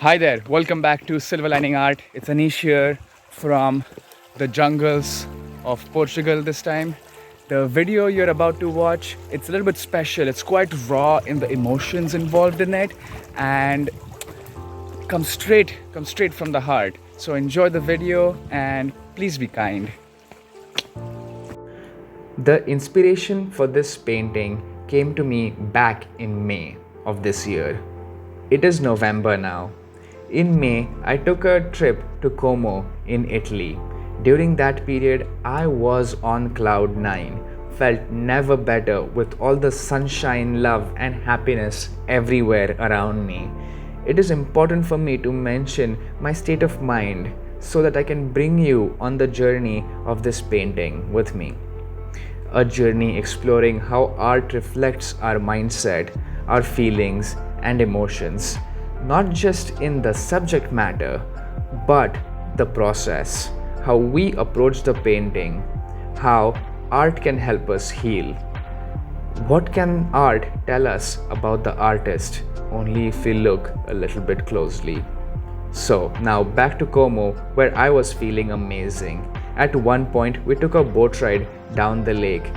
Hi there, welcome back to Silver Lining Art. It's Anish here from the jungles of Portugal this time. The video you're about to watch, it's a little bit special. It's quite raw in the emotions involved in it and comes straight from the heart. So enjoy the video and please be kind. The inspiration for this painting came to me back in May of this year. It is November now. In May, I took a trip to Como in Italy. During that period, I was on cloud 9, felt never better with all the sunshine, love, and happiness everywhere around me. It is important for me to mention my state of mind so that I can bring you on the journey of this painting with me. A journey exploring how art reflects our mindset, our feelings, and emotions, not just in the subject matter, but the process, how we approach the painting, how art can help us heal. What can art tell us about the artist? Only if we look a little bit closely. So, now back to Como, where I was feeling amazing. At one point, we took a boat ride down the lake.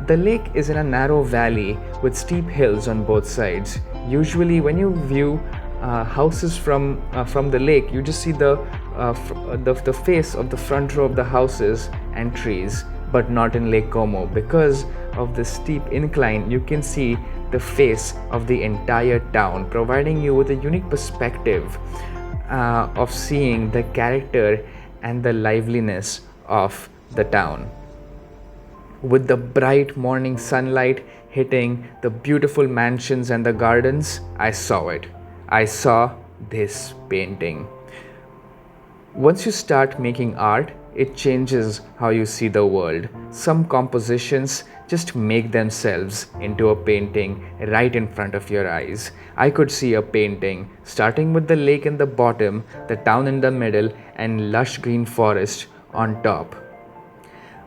The lake is in a narrow valley with steep hills on both sides. Usually, when you view houses from the lake, you just see the face of the front row of the houses and trees, but not in Lake Como. Because of the steep incline, you can see the face of the entire town, providing you with a unique perspective of seeing the character and the liveliness of the town. With the bright morning sunlight hitting the beautiful mansions and the gardens, I saw it. I saw this painting. Once you start making art, it changes how you see the world. Some compositions just make themselves into a painting right in front of your eyes. I could see a painting starting with the lake in the bottom, the town in the middle, and lush green forest on top.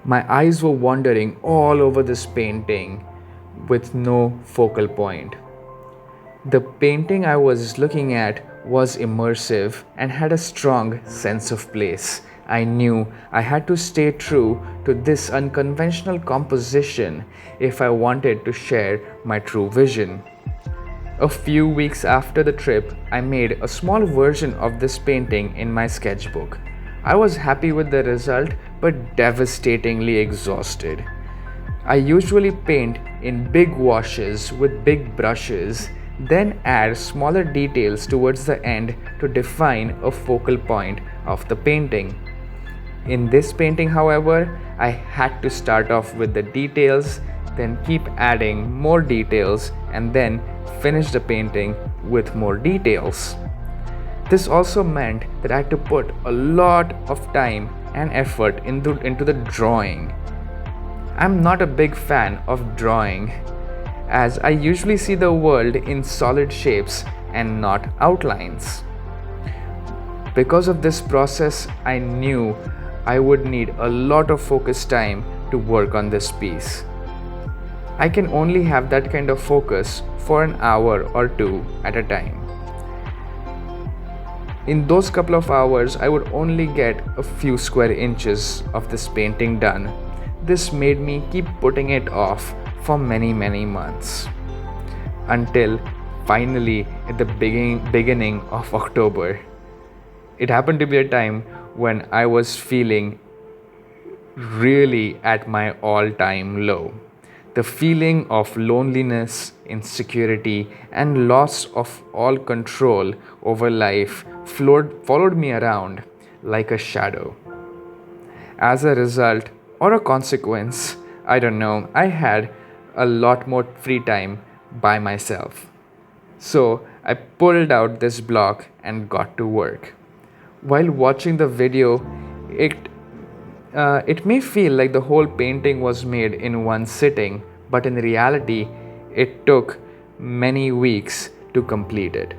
My eyes were wandering all over this painting with no focal point. The painting I was looking at was immersive and had a strong sense of place. I knew I had to stay true to this unconventional composition if I wanted to share my true vision. A few weeks after the trip, I made a small version of this painting in my sketchbook. I was happy with the result but devastatingly exhausted. I usually paint in big washes with big brushes, then add smaller details towards the end to define a focal point of the painting. In this painting, however, I had to start off with the details, then keep adding more details, and then finish the painting with more details. This also meant that I had to put a lot of time and effort into the drawing. I'm not a big fan of drawing, as I usually see the world in solid shapes and not outlines. Because of this process, I knew I would need a lot of focus time to work on this piece. I can only have that kind of focus for an hour or two at a time. In those couple of hours, I would only get a few square inches of this painting done. This made me keep putting it off for many months. Until finally, at the beginning of October, it happened to be a time when I was feeling really at my all-time low. The feeling of loneliness, insecurity, and loss of all control over life followed me around like a shadow. As a result, or a consequence, I don't know, I had a lot more free time by myself. So I pulled out this block and got to work. While watching the video, it may feel like the whole painting was made in one sitting, but in reality, it took many weeks to complete it.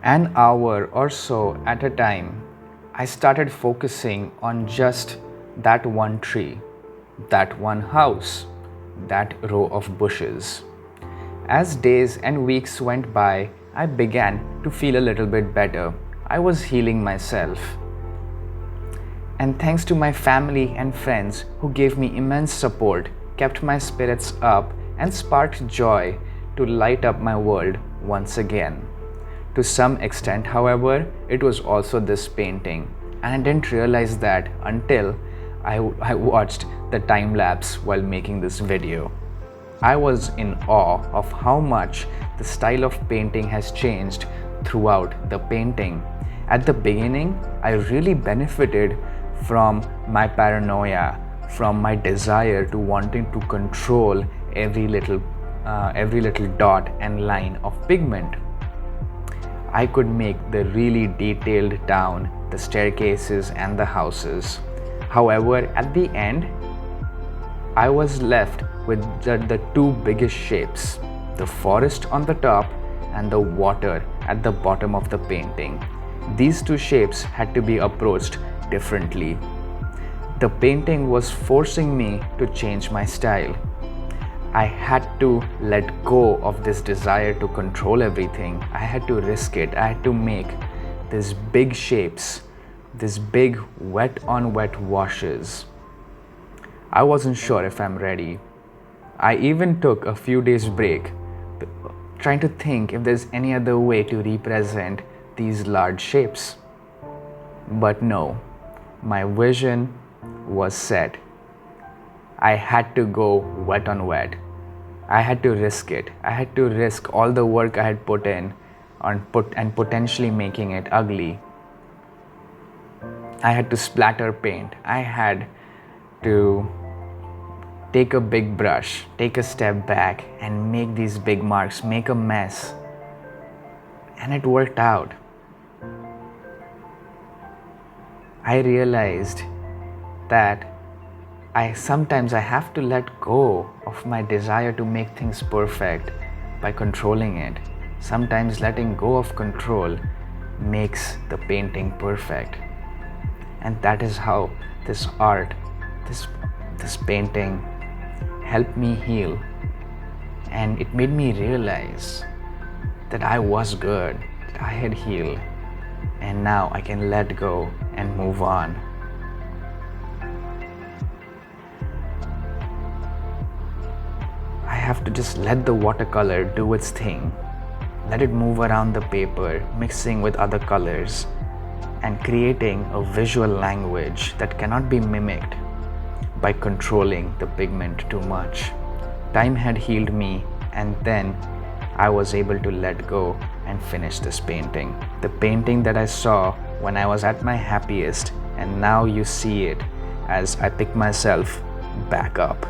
An hour or so at a time, I started focusing on just that one tree, that one house, that row of bushes. As days and weeks went by, I began to feel a little bit better. I was healing myself. And thanks to my family and friends who gave me immense support, kept my spirits up, and sparked joy to light up my world once again. To some extent, however, it was also this painting, and I didn't realize that until I watched the time lapse while making this video. I was in awe of how much the style of painting has changed throughout the painting. At the beginning, I really benefited from my paranoia, from my desire to wanting to control every little dot and line of pigment. I could make the really detailed down the staircases and the houses. However, at the end, I was left with the two biggest shapes, the forest on the top and the water at the bottom of the painting. These two shapes had to be approached differently. The painting was forcing me to change my style. I had to let go of this desire to control everything. I had to risk it. I had to make these big shapes, these big wet on wet washes. I wasn't sure if I'm ready. I even took a few days break, trying to think if there's any other way to represent these large shapes. But no, my vision was set. I had to go wet on wet. I had to risk it. I had to risk all the work I had put in and potentially making it ugly. I had to splatter paint. I had to take a big brush, take a step back and make these big marks, make a mess. And it worked out. I realized that sometimes I have to let go of my desire to make things perfect by controlling it. Sometimes letting go of control makes the painting perfect. And that is how this art, this painting helped me heal. And it made me realize that I was good, that I had healed. And now I can let go and move on. I have to just let the watercolor do its thing. Let it move around the paper, mixing with other colors and creating a visual language that cannot be mimicked by controlling the pigment too much. Time had healed me, and then I was able to let go and finish this painting. The painting that I saw when I was at my happiest, and now you see it as I pick myself back up.